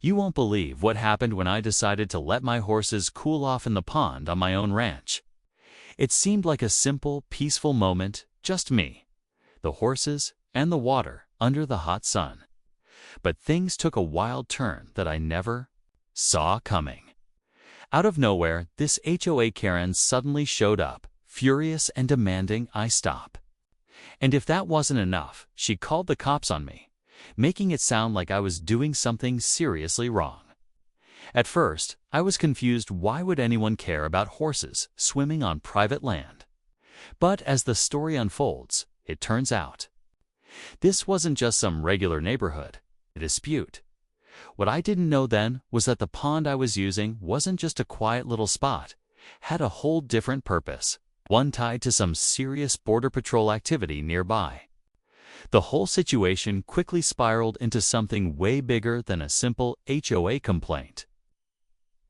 You won't believe what happened when I decided to let my horses cool off in the pond on my own ranch. It seemed like a simple, peaceful moment, just me, the horses, and the water under the hot sun. But things took a wild turn that I never saw coming. Out of nowhere, this HOA Karen suddenly showed up, furious and demanding I stop. And if that wasn't enough, she called the cops on me, making it sound like I was doing something seriously wrong. At first, I was confused. Why would anyone care about horses swimming on private land? But as the story unfolds, it turns out this wasn't just some regular neighborhood dispute. What I didn't know then was that the pond I was using wasn't just a quiet little spot, had a whole different purpose, one tied to some serious Border Patrol activity nearby. The whole situation quickly spiraled into something way bigger than a simple HOA complaint.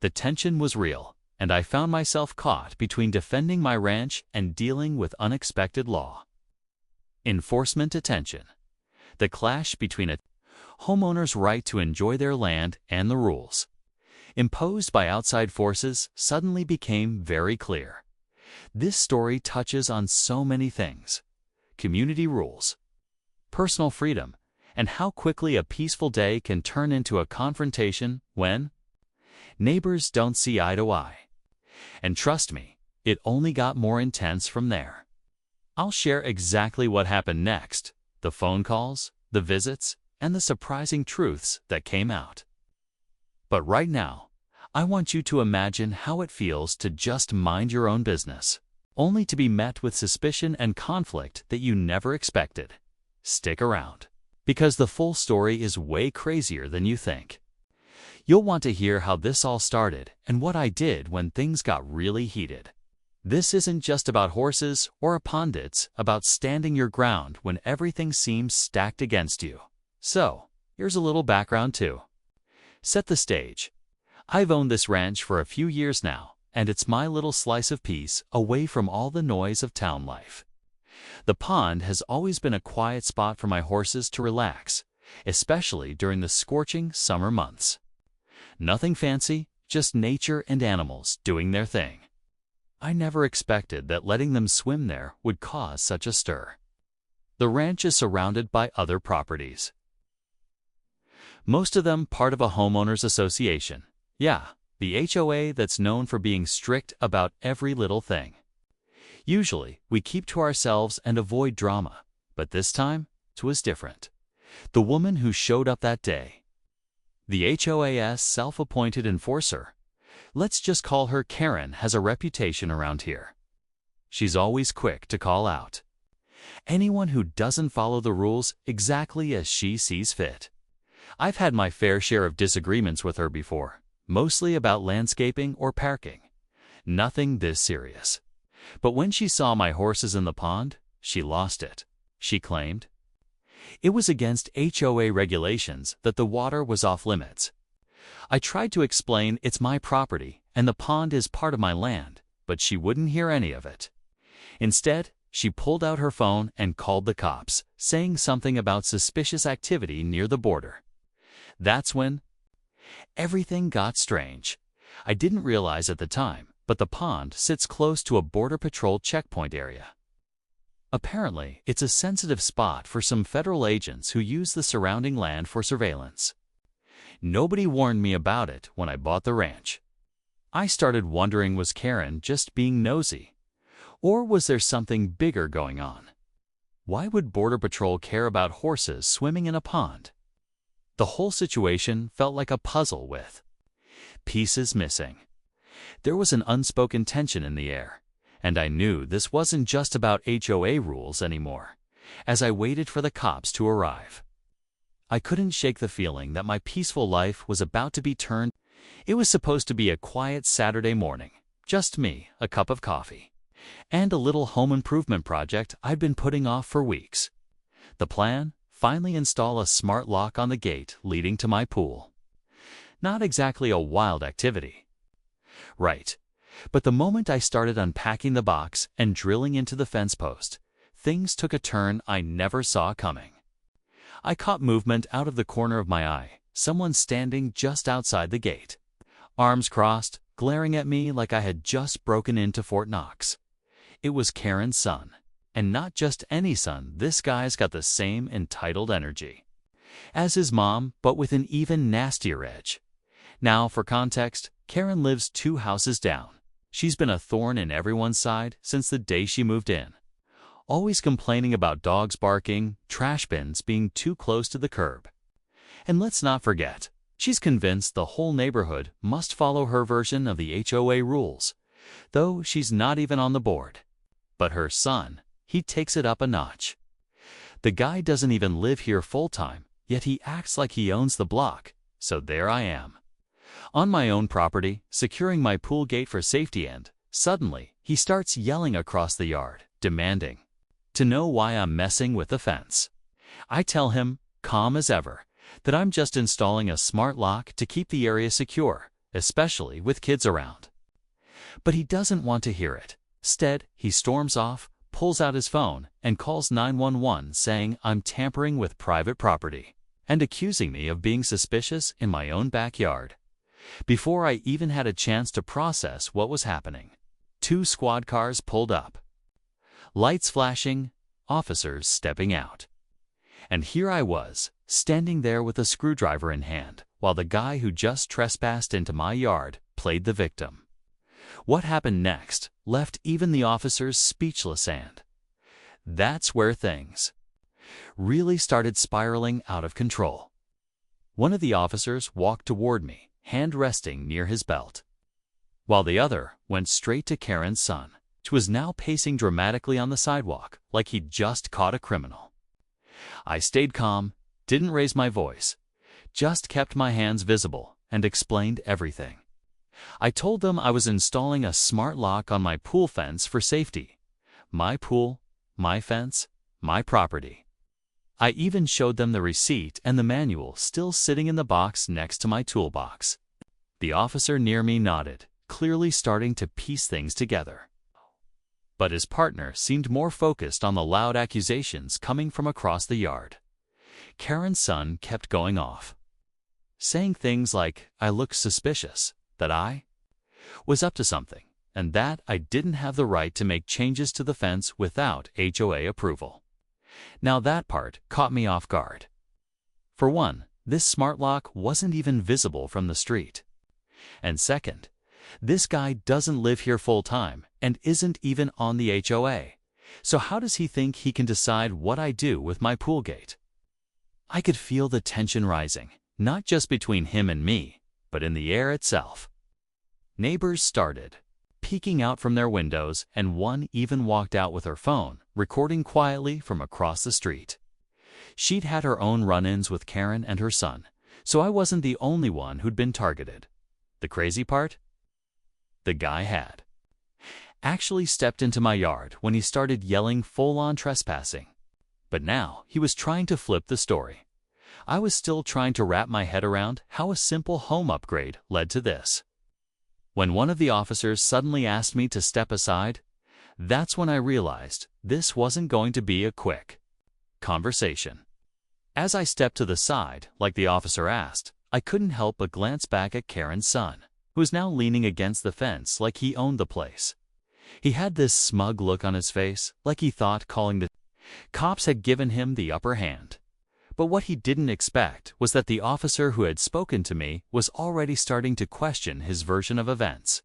The tension was real, and I found myself caught between defending my ranch and dealing with unexpected law enforcement attention. The clash between a homeowner's right to enjoy their land and the rules imposed by outside forces suddenly became very clear. This story touches on so many things: community rules, personal freedom, and how quickly a peaceful day can turn into a confrontation when neighbors don't see eye to eye. And trust me, it only got more intense from there. I'll share exactly what happened next, the phone calls, the visits, and the surprising truths that came out. But right now, I want you to imagine how it feels to just mind your own business, only to be met with suspicion and conflict that you never expected. Stick around, because the full story is way crazier than you think. You'll want to hear how this all started and what I did when things got really heated. This isn't just about horses or a pond, it's about standing your ground when everything seems stacked against you. So, here's a little background too. Set the stage. I've owned this ranch for a few years now, and it's my little slice of peace away from all the noise of town life. The pond has always been a quiet spot for my horses to relax, especially during the scorching summer months. Nothing fancy, just nature and animals doing their thing. I never expected that letting them swim there would cause such a stir. The ranch is surrounded by other properties, most of them part of a homeowners association. Yeah, the HOA that's known for being strict about every little thing. Usually, we keep to ourselves and avoid drama, but this time, it was different. The woman who showed up that day, the HOA's self-appointed enforcer, let's just call her Karen, has a reputation around here. She's always quick to call out anyone who doesn't follow the rules exactly as she sees fit. I've had my fair share of disagreements with her before, mostly about landscaping or parking. Nothing this serious. But when she saw my horses in the pond, she lost it, she claimed. It was against HOA regulations that the water was off limits. I tried to explain it's my property and the pond is part of my land, but she wouldn't hear any of it. Instead, she pulled out her phone and called the cops, saying something about suspicious activity near the border. That's when everything got strange. I didn't realize at the time, but the pond sits close to a Border Patrol checkpoint area. Apparently, it's a sensitive spot for some federal agents who use the surrounding land for surveillance. Nobody warned me about it when I bought the ranch. I started wondering, was Karen just being nosy? Or was there something bigger going on? Why would Border Patrol care about horses swimming in a pond? The whole situation felt like a puzzle with pieces missing. There was an unspoken tension in the air, and I knew this wasn't just about HOA rules anymore. As I waited for the cops to arrive, I couldn't shake the feeling that my peaceful life was about to be turned. It was supposed to be a quiet Saturday morning, just me, a cup of coffee, and a little home improvement project I'd been putting off for weeks. The plan? Finally install a smart lock on the gate leading to my pool. Not exactly a wild activity. Right. But the moment I started unpacking the box and drilling into the fence post, things took a turn I never saw coming. I caught movement out of the corner of my eye, someone standing just outside the gate, arms crossed, glaring at me like I had just broken into Fort Knox. It was Karen's son. And not just any son, this guy's got the same entitled energy as his mom, but with an even nastier edge. Now, for context, Karen lives 2 houses down. She's been a thorn in everyone's side since the day she moved in, always complaining about dogs barking, trash bins being too close to the curb. And let's not forget, she's convinced the whole neighborhood must follow her version of the HOA rules, though she's not even on the board. But her son, he takes it up a notch. The guy doesn't even live here full-time, yet he acts like he owns the block, so there I am, on my own property, securing my pool gate for safety, and suddenly he starts yelling across the yard, demanding to know why I'm messing with the fence. I tell him, calm as ever, that I'm just installing a smart lock to keep the area secure, especially with kids around. But he doesn't want to hear it. Instead, he storms off, pulls out his phone, and calls 911 saying I'm tampering with private property and accusing me of being suspicious in my own backyard. Before I even had a chance to process what was happening, 2 squad cars pulled up, lights flashing, officers stepping out. And here I was, standing there with a screwdriver in hand, while the guy who just trespassed into my yard played the victim. What happened next left even the officers speechless, and that's where things really started spiraling out of control. One of the officers walked toward me, hand resting near his belt, while the other went straight to Karen's son, who was now pacing dramatically on the sidewalk like he'd just caught a criminal. I stayed calm, didn't raise my voice, just kept my hands visible and explained everything. I told them I was installing a smart lock on my pool fence for safety. My pool, my fence, my property. I even showed them the receipt and the manual still sitting in the box next to my toolbox. The officer near me nodded, clearly starting to piece things together. But his partner seemed more focused on the loud accusations coming from across the yard. Karen's son kept going off, saying things like I looked suspicious, that I was up to something, and that I didn't have the right to make changes to the fence without HOA approval. Now that part caught me off guard. For one, this smart lock wasn't even visible from the street. And second, this guy doesn't live here full-time and isn't even on the HOA. So how does he think he can decide what I do with my pool gate? I could feel the tension rising, not just between him and me, but in the air itself. Neighbors started peeking out from their windows, and one even walked out with her phone, recording quietly from across the street. She'd had her own run-ins with Karen and her son, so I wasn't the only one who'd been targeted. The crazy part? The guy had actually stepped into my yard when he started yelling full-on trespassing. But now he was trying to flip the story. I was still trying to wrap my head around how a simple home upgrade led to this. When one of the officers suddenly asked me to step aside, that's when I realized this wasn't going to be a quick conversation. As I stepped to the side, like the officer asked, I couldn't help but glance back at Karen's son, who was now leaning against the fence like he owned the place. He had this smug look on his face, like he thought calling the cops had given him the upper hand. But what he didn't expect was that the officer who had spoken to me was already starting to question his version of events.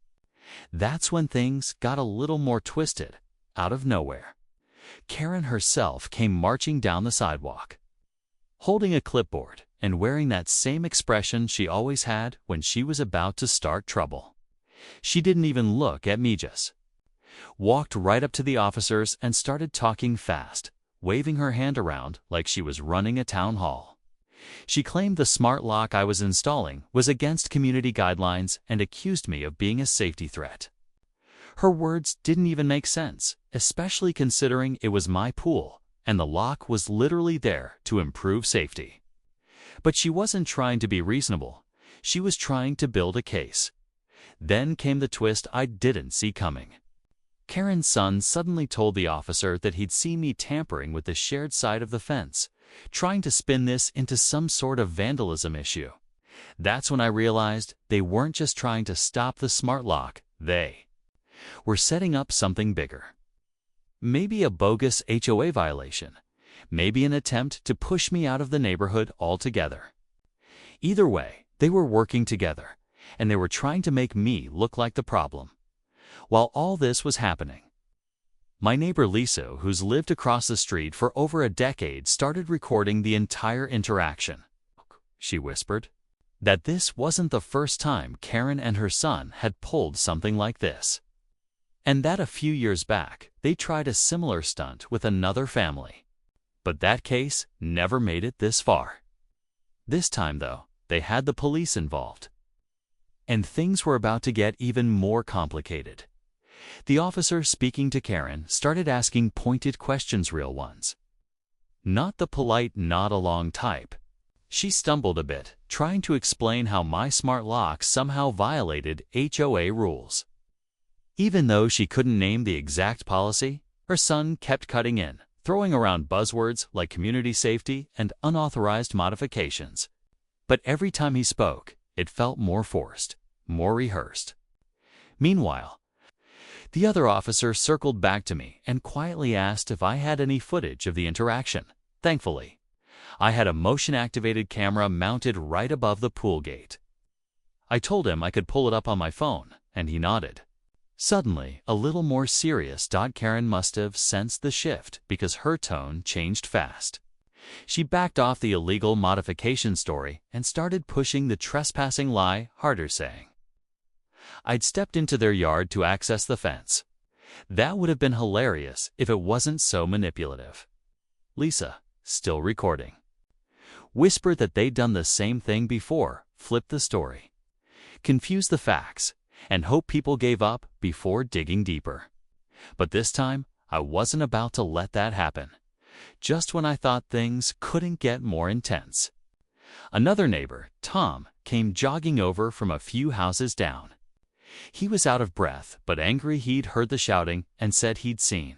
That's when things got a little more twisted. Out of nowhere, Karen herself came marching down the sidewalk, holding a clipboard and wearing that same expression she always had when she was about to start trouble. She didn't even look at me, just walked right up to the officers and started talking fast, waving her hand around like she was running a town hall. She claimed the smart lock I was installing was against community guidelines and accused me of being a safety threat. Her words didn't even make sense, especially considering it was my pool and the lock was literally there to improve safety. But she wasn't trying to be reasonable. She was trying to build a case. Then came the twist I didn't see coming. Karen's son suddenly told the officer that he'd seen me tampering with the shared side of the fence, trying to spin this into some sort of vandalism issue. That's when I realized they weren't just trying to stop the smart lock, they were setting up something bigger. Maybe a bogus HOA violation, maybe an attempt to push me out of the neighborhood altogether. Either way, they were working together, and they were trying to make me look like the problem. While all this was happening, my neighbor Lisa, who's lived across the street for over a decade, started recording the entire interaction. She whispered that this wasn't the first time Karen and her son had pulled something like this, and that a few years back they tried a similar stunt with another family. But that case never made it this far. This time, though, they had the police involved, and things were about to get even more complicated. The officer speaking to Karen started asking pointed questions, real ones. Not the polite nod-along type. She stumbled a bit, trying to explain how my smart lock somehow violated HOA rules. Even though she couldn't name the exact policy, her son kept cutting in, throwing around buzzwords like community safety and unauthorized modifications. But every time he spoke, it felt more forced, more rehearsed. Meanwhile, the other officer circled back to me and quietly asked if I had any footage of the interaction. Thankfully, I had a motion-activated camera mounted right above the pool gate. I told him I could pull it up on my phone, and he nodded. Suddenly, a little more serious. Karen must have sensed the shift because her tone changed fast. She backed off the illegal modification story and started pushing the trespassing lie harder, saying I'd stepped into their yard to access the fence. That would have been hilarious if it wasn't so manipulative. Lisa, still recording, whispered that they'd done the same thing before, flipped the story, confused the facts, and hoped people gave up before digging deeper. But this time, I wasn't about to let that happen. Just when I thought things couldn't get more intense, another neighbor, Tom, came jogging over from a few houses down. He was out of breath but angry. He'd heard the shouting and said he'd seen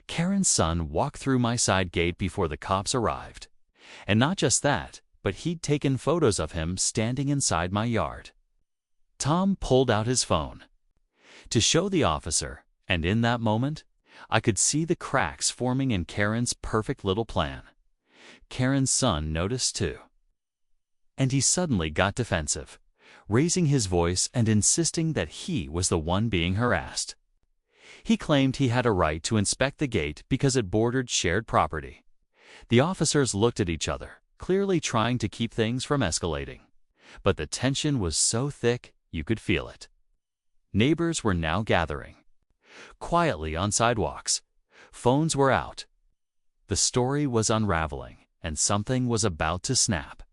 Karen's son walk through my side gate before the cops arrived. And not just that, but he'd taken photos of him standing inside my yard. Tom pulled out his phone to show the officer, and in that moment, I could see the cracks forming in Karen's perfect little plan. Karen's son noticed too, and he suddenly got defensive, raising his voice and insisting that he was the one being harassed. He claimed he had a right to inspect the gate because it bordered shared property. The officers looked at each other, clearly trying to keep things from escalating. But the tension was so thick, you could feel it. Neighbors were now gathering quietly on sidewalks. Phones were out. The story was unraveling, and something was about to snap.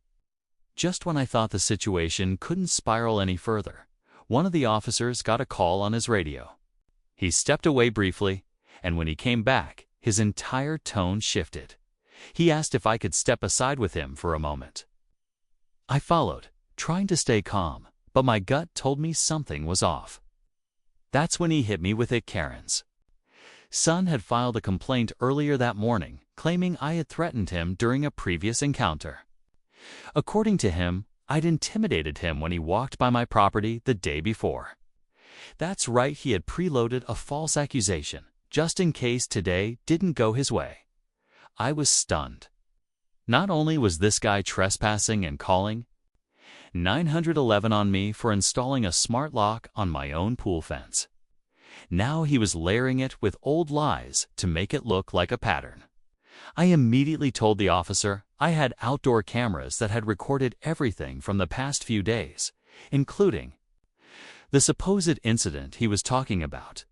Just when I thought the situation couldn't spiral any further, one of the officers got a call on his radio. He stepped away briefly, and when he came back, his entire tone shifted. He asked if I could step aside with him for a moment. I followed, trying to stay calm, but my gut told me something was off. That's when he hit me with it. Karen's son had filed a complaint earlier that morning, claiming I had threatened him during a previous encounter. According to him, I'd intimidated him when he walked by my property the day before. That's right, he had preloaded a false accusation, just in case today didn't go his way. I was stunned. Not only was this guy trespassing and calling 911 on me for installing a smart lock on my own pool fence, now he was layering it with old lies to make it look like a pattern. I immediately told the officer I had outdoor cameras that had recorded everything from the past few days, including the supposed incident he was talking about.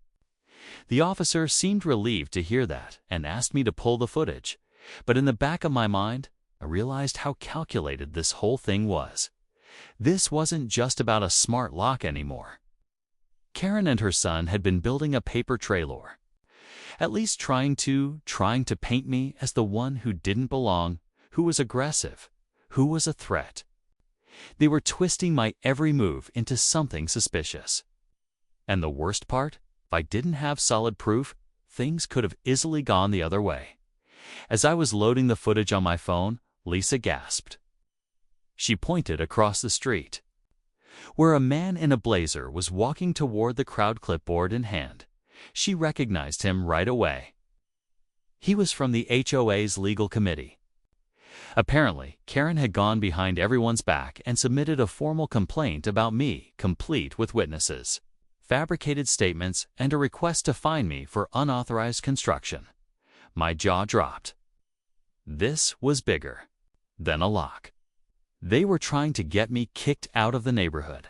The officer seemed relieved to hear that and asked me to pull the footage, but in the back of my mind, I realized how calculated this whole thing was. This wasn't just about a smart lock anymore. Karen and her son had been building a paper trail, at least trying to paint me as the one who didn't belong, who was aggressive, who was a threat. They were twisting my every move into something suspicious. And the worst part, if I didn't have solid proof, things could have easily gone the other way. As I was loading the footage on my phone, Lisa gasped. She pointed across the street, where a man in a blazer was walking toward the crowd, clipboard in hand. She recognized him right away. He was from the HOA's legal committee. Apparently, Karen had gone behind everyone's back and submitted a formal complaint about me, complete with witnesses, fabricated statements, and a request to fine me for unauthorized construction. My jaw dropped. This was bigger than a lock. They were trying to get me kicked out of the neighborhood.